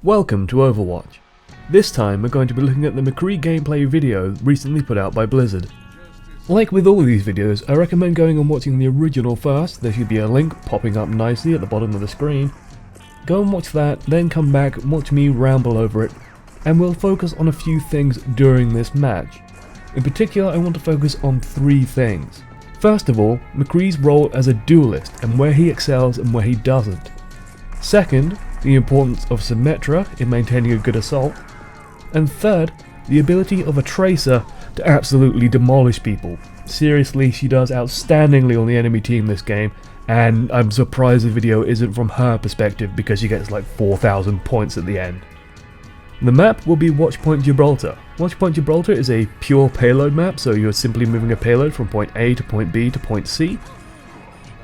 Welcome to Overwatch. This time we're going to be looking at the McCree gameplay video recently put out by Blizzard. Like with all of these videos, I recommend going and watching the original first. There should be a link popping up nicely at the bottom of the screen. Go and watch that, then come back and watch me ramble over it, and we'll focus on a few things during this match. In particular, I want to focus on three things. First of all, McCree's role as a duelist and where he excels and where he doesn't. Second, the importance of Symmetra in maintaining a good assault. And third, the ability of a Tracer to absolutely demolish people. Seriously, she does outstandingly on the enemy team this game, and I'm surprised the video isn't from her perspective because she gets like 4,000 points at the end. The map will be Watchpoint Gibraltar. Watchpoint Gibraltar is a pure payload map, so you're simply moving a payload from point A to point B to point C.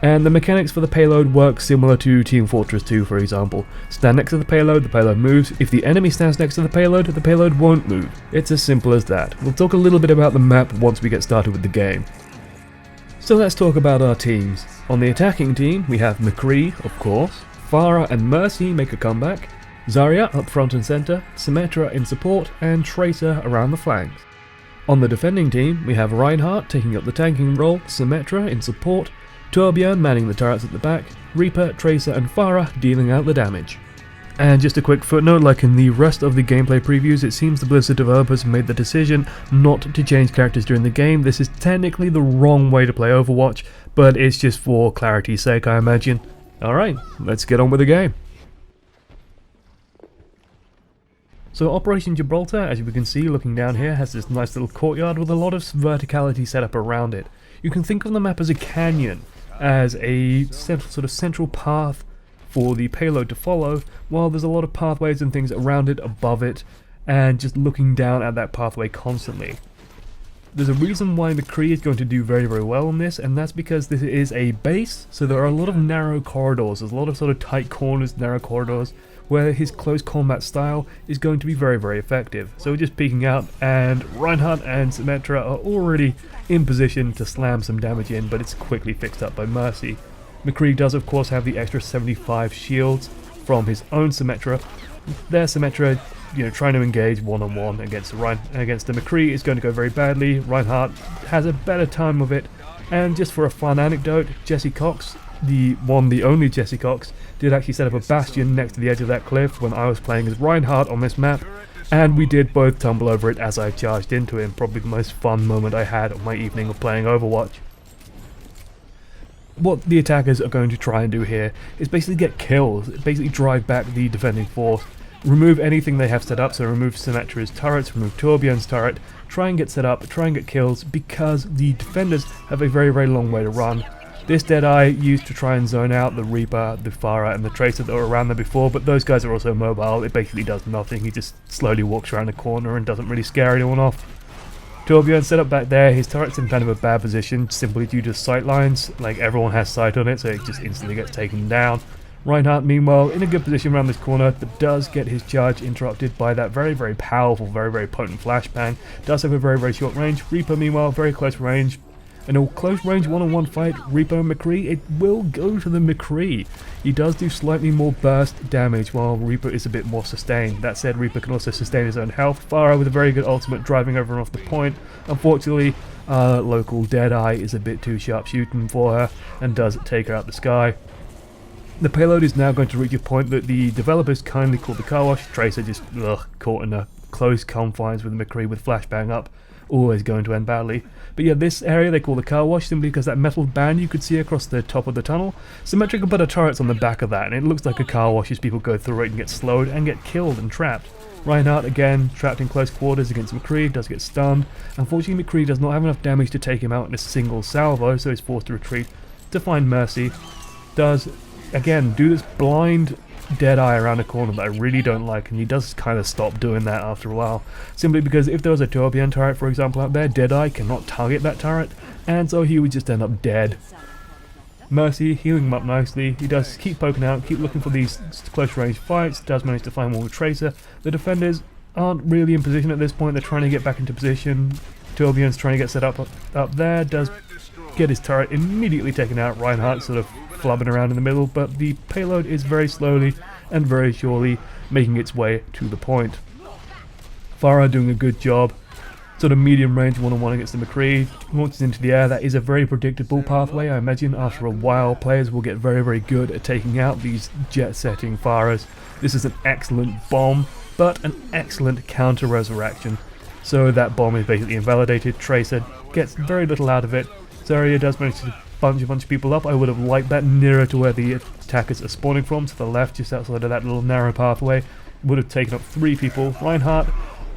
And the mechanics for the payload work similar to Team Fortress 2, for example. Stand next to the payload moves. If the enemy stands next to the payload won't move. It's as simple as that. We'll talk a little bit about the map once we get started with the game. So let's talk about our teams. On the attacking team, we have McCree, of course. Pharah and Mercy make a comeback. Zarya up front and center, Symmetra in support, and Tracer around the flanks. On the defending team, we have Reinhardt taking up the tanking role, Symmetra in support, Torbjorn manning the turrets at the back, Reaper, Tracer and Pharah dealing out the damage. And just a quick footnote, like in the rest of the gameplay previews, it seems the Blizzard developers made the decision not to change characters during the game. This is technically the wrong way to play Overwatch, but it's just for clarity's sake, I imagine. Alright, let's get on with the game. So Operation Gibraltar, as we can see looking down here, has this nice little courtyard with a lot of verticality set up around it. You can think of the map as a canyon, as a sort of central path for the payload to follow, while there's a lot of pathways and things around it, above it, and just looking down at that pathway constantly. There's a reason why McCree is going to do very, very well on this, and that's because this is a base, so there are a lot of narrow corridors. There's a lot of sort of tight corners, narrow corridors, where his close combat style is going to be very, very effective. So we're just peeking out, and Reinhardt and Symmetra are already in position to slam some damage in, but it's quickly fixed up by Mercy. McCree does of course have the extra 75 shields from his own Symmetra. Their Symmetra, trying to engage one-on-one against the McCree is going to go very badly. Reinhardt has a better time with it, and just for a fun anecdote, Jesse Cox, the only Jesse Cox, did actually set up a bastion next to the edge of that cliff when I was playing as Reinhardt on this map, and we did both tumble over it as I charged into him. Probably the most fun moment I had on my evening of playing Overwatch. What the attackers are going to try and do here is basically get kills, basically drive back the defending force, remove anything they have set up, so remove Symmetra's turrets, remove Torbjorn's turret, try and get set up, try and get kills, because the defenders have a very, very long way to run. This Deadeye used to try and zone out the Reaper, the Pharah and the Tracer that were around there before, but those guys are also mobile. It basically does nothing. He just slowly walks around the corner and doesn't really scare anyone off. Torbjorn set up back there. His turret's in kind of a bad position simply due to sight lines. Like, everyone has sight on it, so it just instantly gets taken down. Reinhardt, meanwhile, in a good position around this corner, but does get his charge interrupted by that very, very powerful, very, very potent flashbang. Does have a very, very short range. Reaper, meanwhile, very close range. In a close range one-on-one fight, Reaper and McCree, it will go to the McCree. He does do slightly more burst damage, while Reaper is a bit more sustained. That said, Reaper can also sustain his own health. Pharah with a very good ultimate driving over and off the point. Unfortunately, local Deadeye is a bit too sharp shooting for her and does take her out the sky. The payload is now going to reach a point that the developers kindly called the car wash. Tracer just caught in the close confines with McCree with flashbang up. Always going to end badly. But yeah, this area they call the car wash simply because that metal band you could see across the top of the tunnel. Symmetra can put her turrets on the back of that, and it looks like a car wash as people go through it and get slowed and get killed and trapped. Reinhardt again trapped in close quarters against McCree, does get stunned. Unfortunately, McCree does not have enough damage to take him out in a single salvo, so he's forced to retreat to find Mercy. Does again do this blind Deadeye around a corner that I really don't like, and he does kind of stop doing that after a while, simply because if there was a Torbjorn turret, for example, out there, Deadeye cannot target that turret, and so he would just end up dead. Mercy healing him up nicely. He does keep poking out, keep looking for these close range fights, does manage to find one with Tracer. The defenders aren't really in position at this point, they're trying to get back into position. Torbjorn's trying to get set up there, does get his turret immediately taken out. Reinhardt sort of flubbing around in the middle, but the payload is very slowly and very surely making its way to the point. Farah doing a good job. Sort of medium range one-on-one against the McCree, launches into the air. That is a very predictable pathway. I imagine after a while players will get very, very good at taking out these jet-setting Farahs. This is an excellent bomb, but an excellent counter-resurrection. So that bomb is basically invalidated. Tracer gets very little out of it. Zarya does manage to bunch a bunch of people up. I would have liked that nearer to where the attackers are spawning from, to the left, just outside of that little narrow pathway. Would have taken up 3 people. Reinhardt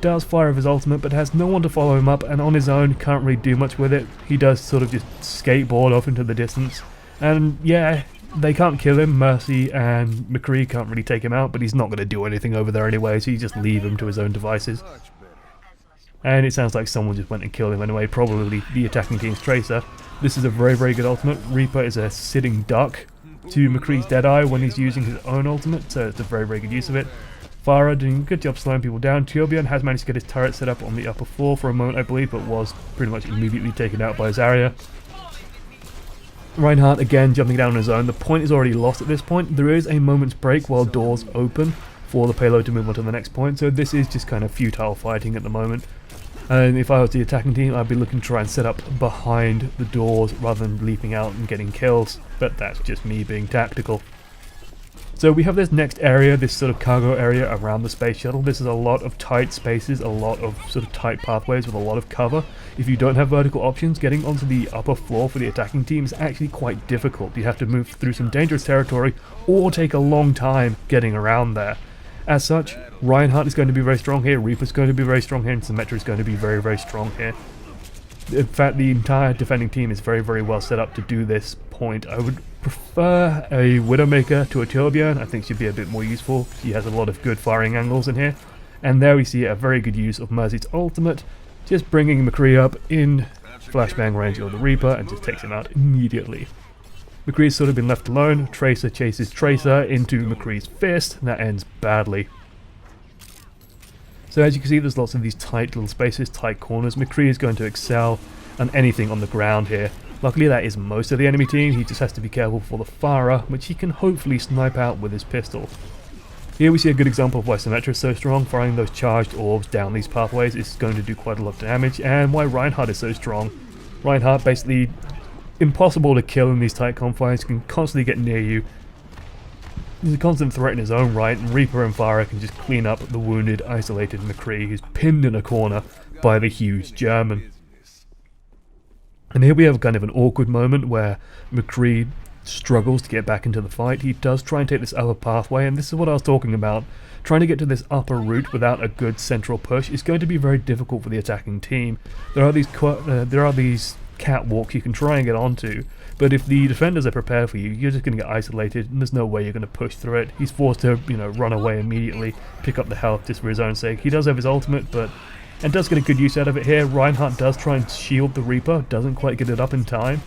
does fire with his ultimate, but has no one to follow him up, and on his own can't really do much with it. He does sort of just skateboard off into the distance, and yeah, they can't kill him. Mercy and McCree can't really take him out, but he's not going to do anything over there anyway, so you just leave him to his own devices. And it sounds like someone just went and killed him anyway, probably the attacking team's Tracer. This is a very, very good ultimate. Reaper is a sitting duck to McCree's Deadeye when he's using his own ultimate, so it's a very, very good use of it. Farah doing a good job slowing people down. Torbjorn has managed to get his turret set up on the upper floor for a moment, I believe, but was pretty much immediately taken out by Zarya. Reinhardt again jumping down on his own. The point is already lost at this point. There is a moment's break while doors open for the payload to move on to the next point, so this is just kind of futile fighting at the moment. And if I was the attacking team, I'd be looking to try and set up behind the doors rather than leaping out and getting kills, but that's just me being tactical. So we have this next area, this sort of cargo area around the space shuttle. This is a lot of tight spaces, a lot of sort of tight pathways with a lot of cover. If you don't have vertical options, getting onto the upper floor for the attacking team is actually quite difficult. You have to move through some dangerous territory or take a long time getting around there. As such, Reinhardt is going to be very strong here, Reaper's going to be very strong here, and Symmetra is going to be very, very strong here. In fact, the entire defending team is very, very well set up to do this point. I would prefer a Widowmaker to a Torbjorn. I think she'd be a bit more useful. She has a lot of good firing angles in here. And there we see a very good use of Mercy's ultimate, just bringing McCree up in flashbang range of the Reaper and just takes him out immediately. McCree's sort of been left alone. Tracer chases Tracer into McCree's fist, and that ends badly. So as you can see, there's lots of these tight little spaces, tight corners. McCree is going to excel on anything on the ground here. Luckily that is most of the enemy team. He just has to be careful for the Farah, which he can hopefully snipe out with his pistol. Here we see a good example of why Symmetra is so strong. Firing those charged orbs down these pathways is going to do quite a lot of damage, and why Reinhardt is so strong. Reinhardt basically impossible to kill in these tight confines, can constantly get near you. He's a constant threat in his own right, and Reaper and Farah can just clean up the wounded, isolated McCree, who's pinned in a corner by the huge German. And here we have kind of an awkward moment where McCree struggles to get back into the fight. He does try and take this upper pathway, and this is what I was talking about. Trying to get to this upper route without a good central push is going to be very difficult for the attacking team. There are these catwalks you can try and get onto, but if the defenders are prepared for you, you're just going to get isolated, and there's no way you're going to push through it. He's forced to, run away immediately, pick up the health just for his own sake. He does have his ultimate, and does get a good use out of it here. Reinhardt does try and shield the Reaper, doesn't quite get it up in time.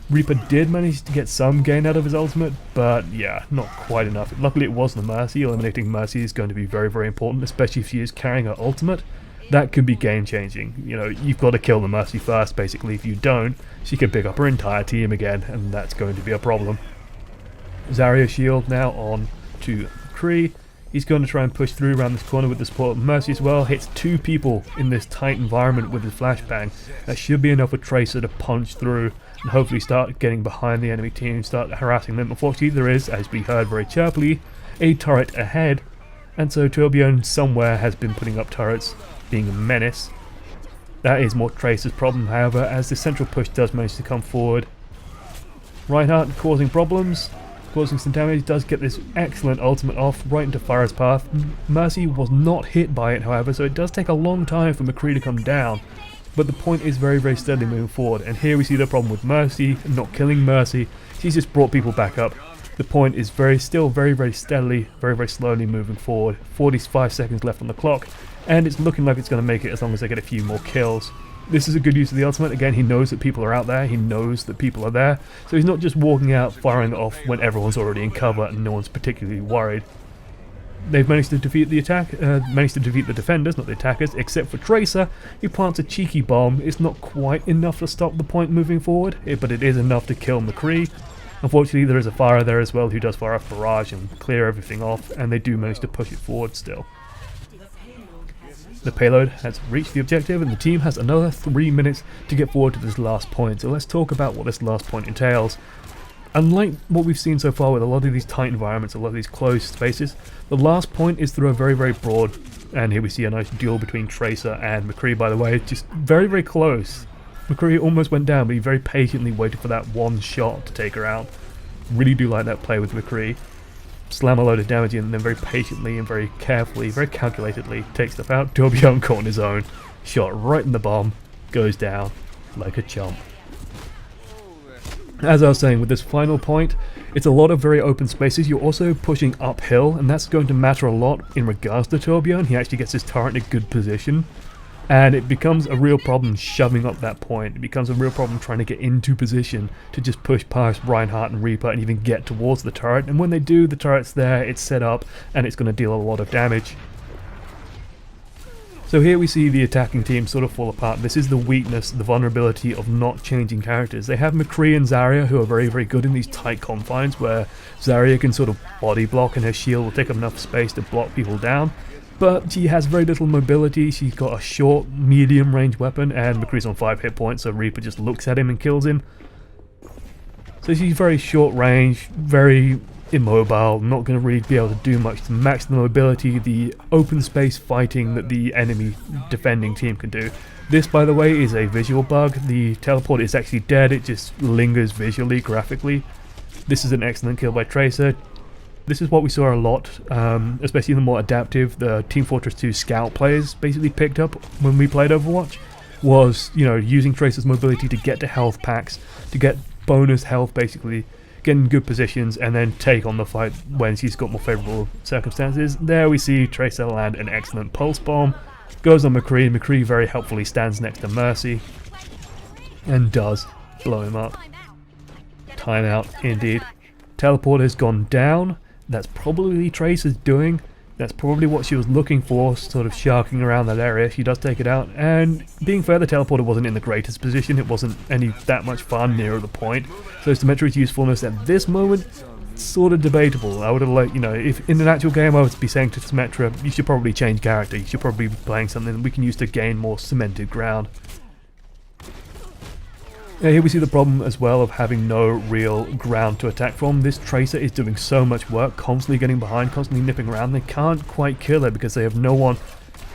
Reaper did manage to get some gain out of his ultimate, but yeah, not quite enough. Luckily it was the Mercy. Eliminating Mercy is going to be very, very important, especially if she is carrying her ultimate. That could be game changing. You've got to kill the Mercy first, basically. If you don't, she can pick up her entire team again, and that's going to be a problem. Zarya shield now on to McCree. He's going to try and push through around this corner with the support. Mercy as well hits 2 people in this tight environment with his flashbang. That should be enough for Tracer to punch through and hopefully start getting behind the enemy team, start harassing them. Unfortunately, there is, as we heard very chirpily, a turret ahead, and so Torbjorn somewhere has been putting up turrets, being a menace. That is more Tracer's problem, however, as the central push does manage to come forward. Reinhardt causing problems, causing some damage, does get this excellent ultimate off right into Farah's path. Mercy was not hit by it, however, so it does take a long time for McCree to come down. But the point is very, very steadily moving forward, and here we see the problem with Mercy, not killing Mercy. She's just brought people back up. The point is still very, very steadily, very, very slowly moving forward. 45 seconds left on the clock, and it's looking like it's going to make it as long as they get a few more kills. This is a good use of the ultimate. Again, he knows that people are out there, he knows that people are there, so he's not just walking out firing it off when everyone's already in cover and no one's particularly worried. They've managed to defeat the defenders, not the attackers, except for Tracer. He plants a cheeky bomb. It's not quite enough to stop the point moving forward, but it is enough to kill McCree. Unfortunately, there is a fire there as well who does fire off barrage and clear everything off, and they do manage to push it forward still. The payload has reached the objective, and the team has another 3 minutes to get forward to this last point. So let's talk about what this last point entails. Unlike what we've seen so far with a lot of these tight environments, a lot of these closed spaces, the last point is through a very, very broad, and here we see a nice duel between Tracer and McCree, by the way, just very, very close. McCree almost went down, but he very patiently waited for that one shot to take her out. Really do like that play with McCree. Slam a load of damage in, and then very patiently and very carefully, very calculatedly takes stuff out. Torbjorn caught on his own, shot right in the bomb, goes down like a chump. As I was saying, with this final point, it's a lot of very open spaces. You're also pushing uphill, and that's going to matter a lot in regards to Torbjorn. He actually gets his turret in a good position, and it becomes a real problem shoving up that point. It becomes a real problem trying to get into position to just push past Reinhardt and Reaper and even get towards the turret. And when they do, the turret's there, it's set up, and it's going to deal a lot of damage. So here we see the attacking team sort of fall apart. This is the weakness, the vulnerability of not changing characters. They have McCree and Zarya, who are very, very good in these tight confines, where Zarya can sort of body block and her shield will take up enough space to block people down. But she has very little mobility. She's got a short, medium range weapon, and McCree's on 5 hit points, so Reaper just looks at him and kills him. So she's very short range, very immobile, not going to really be able to do much to match the mobility, the open space fighting that the enemy defending team can do. This, by the way, is a visual bug. The teleport is actually dead, it just lingers visually, graphically. This is an excellent kill by Tracer. This is what we saw a lot, especially in the more adaptive, the Team Fortress 2 scout players basically picked up when we played Overwatch, was, you know, using Tracer's mobility to get to health packs, to get bonus health basically, get in good positions, and then take on the fight when she's got more favourable circumstances. There we see Tracer land an excellent pulse bomb, goes on McCree. McCree very helpfully stands next to Mercy, and does blow him up. Timeout indeed. Teleport has gone down. That's probably Tracer's doing. That's probably what she was looking for, sort of sharking around that area. She does take it out, and being fair, the teleporter wasn't in the greatest position. It wasn't any that much far nearer the point. So Symmetra's usefulness at this moment, sort of debatable. I would have liked, you know, if in an actual game I would be saying to Symmetra, you should probably change character. You should probably be playing something we can use to gain more cemented ground. Here we see the problem as well of having no real ground to attack from. This Tracer is doing so much work, constantly getting behind, constantly nipping around. They can't quite kill her because they have no one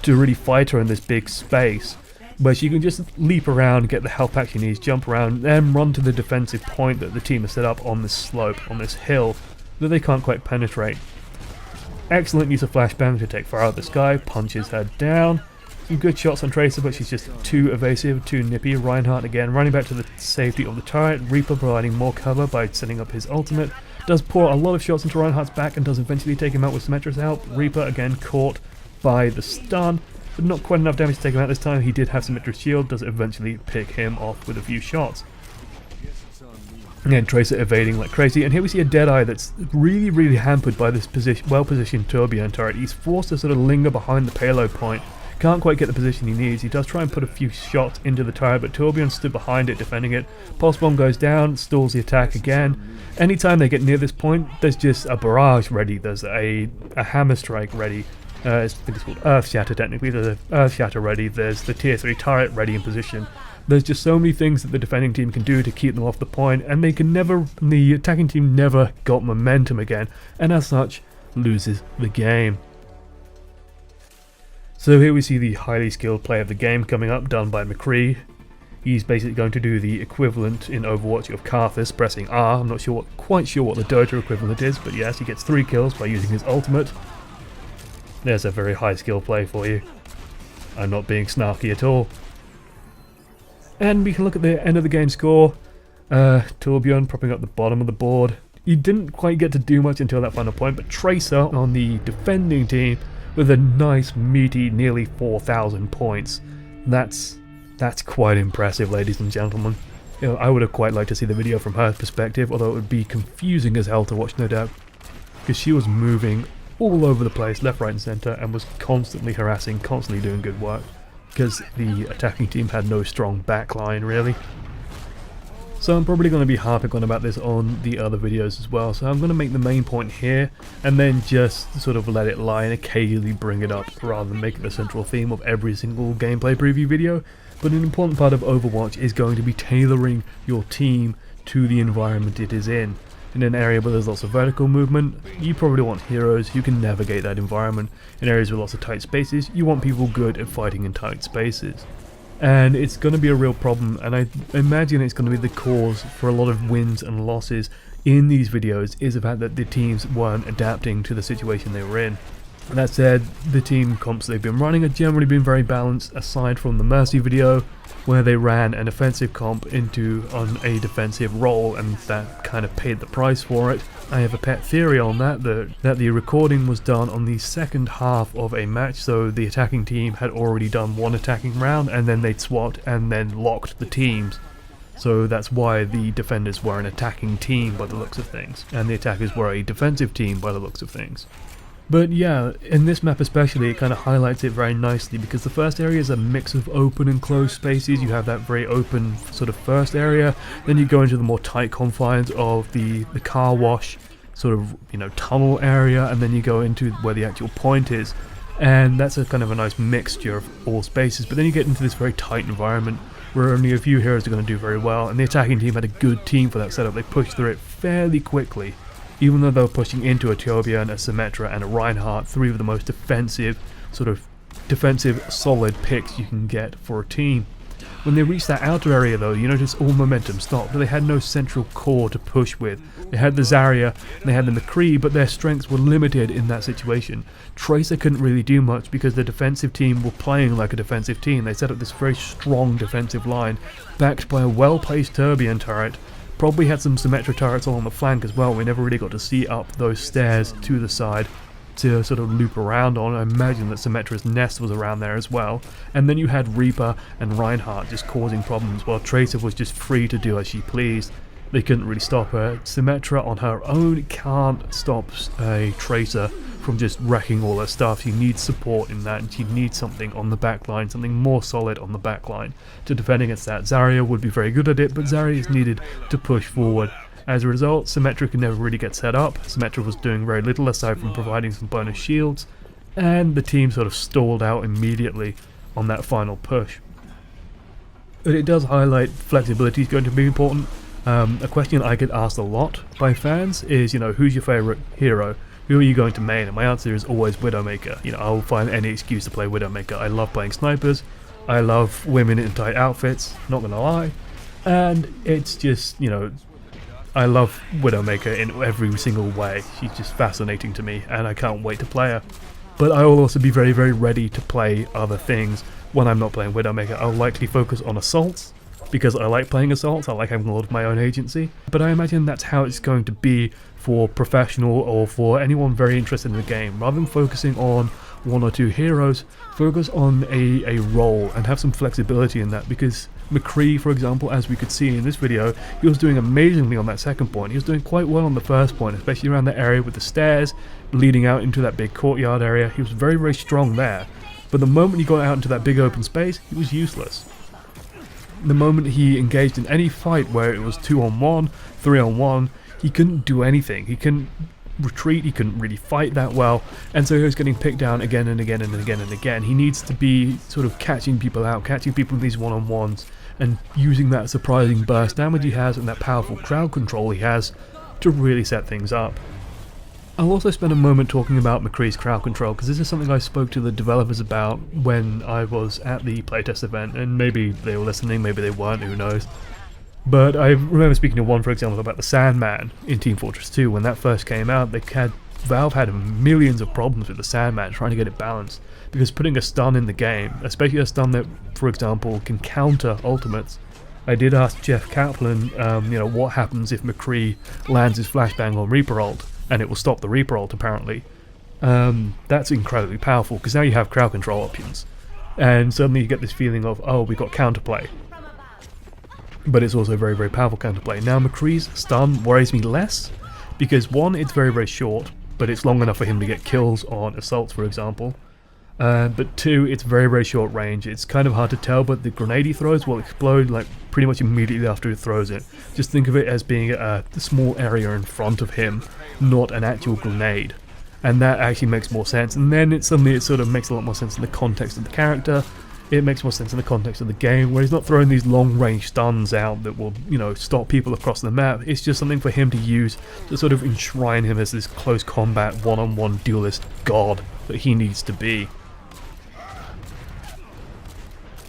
to really fight her in this big space, where she can just leap around, get the health pack she needs, jump around, then run to the defensive point that the team has set up on this slope, on this hill, that they can't quite penetrate. Excellent use of flashbang to take fire out of the sky, punches her down. Some good shots on Tracer, but she's just too evasive, too nippy. Reinhardt again running back to the safety of the turret. Reaper providing more cover by setting up his ultimate. Does pour a lot of shots into Reinhardt's back and does eventually take him out with Symmetra's help. Reaper again caught by the stun, but not quite enough damage to take him out this time. He did have Symmetra's shield, does eventually pick him off with a few shots. Again, Tracer evading like crazy, and here we see a Deadeye that's really, really hampered by this well-positioned Torbjorn turret. He's forced to sort of linger behind the payload point. Can't quite get the position he needs. He does try and put a few shots into the turret, but Torbjorn stood behind it defending it. Pulse bomb goes down, stalls the attack again. Anytime they get near this point, there's just a barrage ready. There's a hammer strike ready. I think it's called Earth Shatter technically. There's an Earth Shatter ready. There's the tier 3 turret ready in position. There's just so many things that the defending team can do to keep them off the point, and they can never, the attacking team never got momentum again, and as such, loses the game. So here we see the highly skilled play of the game coming up, done by McCree. He's basically going to do the equivalent in Overwatch of Karthus pressing R. I'm not quite sure what the Dota equivalent is, but yes, he gets 3 kills by using his ultimate. There's a very high skill play for you. I'm not being snarky at all. And we can look at the end of the game score. Torbjorn propping up the bottom of the board. He didn't quite get to do much until that final point, but Tracer on the defending team with a nice meaty nearly 4,000 points. That's quite impressive, ladies and gentlemen. You know, I would have quite liked to see the video from her perspective, although it would be confusing as hell to watch, no doubt, because she was moving all over the place, left, right and centre, and was constantly harassing, constantly doing good work, because the attacking team had no strong backline really. So I'm probably going to be harping on about this on the other videos as well, so I'm going to make the main point here and then just sort of let it lie and occasionally bring it up rather than make it the central theme of every single gameplay preview video. But an important part of Overwatch is going to be tailoring your team to the environment it is in. In an area where there's lots of vertical movement, you probably want heroes who can navigate that environment. In areas with lots of tight spaces, you want people good at fighting in tight spaces. And it's going to be a real problem, and I imagine it's going to be the cause for a lot of wins and losses in these videos, is the fact that the teams weren't adapting to the situation they were in. That said, the team comps they've been running have generally been very balanced, aside from the Mercy video, where they ran an offensive comp on a defensive role, and that kind of paid the price for it. I have a pet theory on that the recording was done on the second half of a match, so the attacking team had already done one attacking round, and then they'd swapped and then locked the teams. So that's why the defenders were an attacking team by the looks of things, and the attackers were a defensive team by the looks of things. But yeah, in this map especially, it kind of highlights it very nicely, because the first area is a mix of open and closed spaces. You have that very open sort of first area, then you go into the more tight confines of the car wash sort of, you know, tunnel area, and then you go into where the actual point is, and that's a kind of a nice mixture of all spaces. But then you get into this very tight environment where only a few heroes are going to do very well, and the attacking team had a good team for that setup. They pushed through it fairly quickly. Even though they were pushing into a Torbjorn, a Symmetra and a Reinhardt, three of the most defensive, solid picks you can get for a team. When they reached that outer area though, you notice all momentum stopped. They had no central core to push with. They had the Zarya, and they had the McCree, but their strengths were limited in that situation. Tracer couldn't really do much because the defensive team were playing like a defensive team. They set up this very strong defensive line, backed by a well-placed Torbjorn turret. Probably had some Symmetra turrets along the flank as well. We never really got to see up those stairs to the side to sort of loop around on. I imagine that Symmetra's nest was around there as well. And then you had Reaper and Reinhardt just causing problems, while Tracer was just free to do as she pleased. They couldn't really stop her. Symmetra on her own can't stop a Tracer from just wrecking all her stuff. She needs support in that, and she needs something on the back line, something more solid on the back line to defend against that. Zarya would be very good at it, but Zarya is needed to push forward. As a result, Symmetra could never really get set up. Symmetra was doing very little aside from providing some bonus shields, and the team sort of stalled out immediately on that final push. But it does highlight flexibility is going to be important. A question I get asked a lot by fans is, you know, who's your favourite hero? Who are you going to main? And my answer is always Widowmaker. You know, I'll find any excuse to play Widowmaker. I love playing snipers. I love women in tight outfits, not gonna lie. And it's just, you know, I love Widowmaker in every single way. She's just fascinating to me, and I can't wait to play her. But I will also be very, very ready to play other things when I'm not playing Widowmaker. I'll likely focus on assaults, because I like playing assaults, I like having a lot of my own agency. But I imagine that's how it's going to be for professional or for anyone very interested in the game. Rather than focusing on one or two heroes, focus on a role and have some flexibility in that, because McCree, for example, as we could see in this video, he was doing amazingly on that second point. He was doing quite well on the first point, especially around that area with the stairs leading out into that big courtyard area. He was very, very strong there. But the moment he got out into that big open space, he was useless. The moment he engaged in any fight where it was 2-on-1, 3-on-1, he couldn't do anything. He couldn't retreat, he couldn't really fight that well, and so he was getting picked down again and again and again and again. He needs to be sort of catching people out, catching people in these one-on-ones, and using that surprising burst damage he has and that powerful crowd control he has to really set things up. I'll also spend a moment talking about McCree's crowd control, because this is something I spoke to the developers about when I was at the playtest event, and maybe they were listening, maybe they weren't, who knows. But I remember speaking to one, for example, about the Sandman in Team Fortress 2. When that first came out, Valve had millions of problems with the Sandman trying to get it balanced, because putting a stun in the game, especially a stun that, for example, can counter ultimates. I did ask Jeff Kaplan, you know, what happens if McCree lands his flashbang on Reaper ult, and it will stop the Reaper ult apparently. That's incredibly powerful, because now you have crowd control options, and suddenly you get this feeling of, oh, we got counterplay. But it's also very, very powerful counterplay. Now McCree's stun worries me less, because one, it's very, very short, but it's long enough for him to get kills on assaults, for example. But 2, it's very, very short range. It's kind of hard to tell, but the grenade he throws will explode like pretty much immediately after he throws it. Just think of it as being a small area in front of him, not an actual grenade. And that actually makes more sense. And then it sort of makes a lot more sense in the context of the character. It makes more sense in the context of the game, where he's not throwing these long-range stuns out that will, stop people across the map. It's just something for him to use to sort of enshrine him as this close combat, one-on-one duelist god that he needs to be.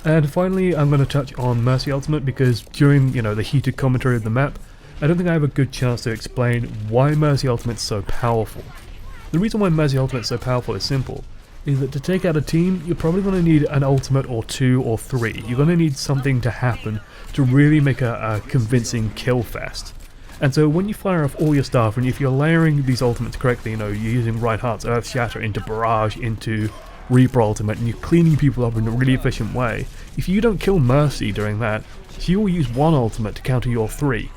And finally, I'm going to touch on Mercy Ultimate, because during, the heated commentary of the map, I don't think I have a good chance to explain why Mercy Ultimate's so powerful. The reason why Mercy Ultimate's so powerful is simple, is that to take out a team, you're probably going to need an ultimate or 2 or 3. You're going to need something to happen to really make a convincing kill fest. And so when you fire off all your stuff, and if you're layering these ultimates correctly, you're using Reinhardt's Earth Shatter into Barrage, into Reaper Ultimate, and you're cleaning people up in a really efficient way, if you don't kill Mercy during that, she will use 1 ultimate to counter your 3.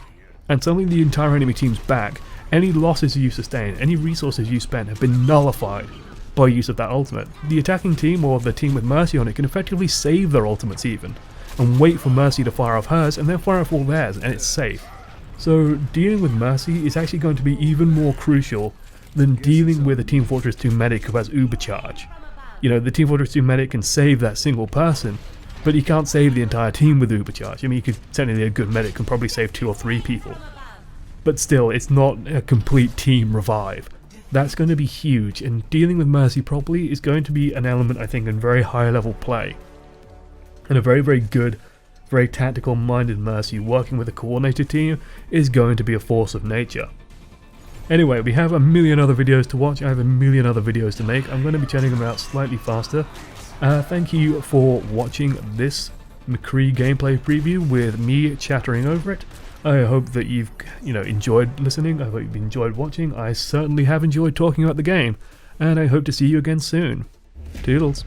And suddenly the entire enemy team's back. Any losses you sustain, any resources you spend have been nullified by use of that ultimate. The attacking team, or the team with Mercy on it, can effectively save their ultimates even, and wait for Mercy to fire off hers, and then fire off all theirs, and it's safe. So dealing with Mercy is actually going to be even more crucial than dealing with a Team Fortress 2 medic who has Ubercharge. The Team Fortress 2 medic can save that single person, but he can't save the entire team with Ubercharge. I mean, technically a good medic can probably save 2 or 3 people. But still, it's not a complete team revive. That's going to be huge, and dealing with Mercy properly is going to be an element, I think, in very high level play. And a very, very good, very tactical minded Mercy working with a coordinated team is going to be a force of nature. Anyway, we have a million other videos to watch. I have a million other videos to make. I'm going to be churning them out slightly faster. Thank you for watching this McCree gameplay preview with me chattering over it. I hope that you've enjoyed listening. I hope you've enjoyed watching. I certainly have enjoyed talking about the game, and I hope to see you again soon. Toodles.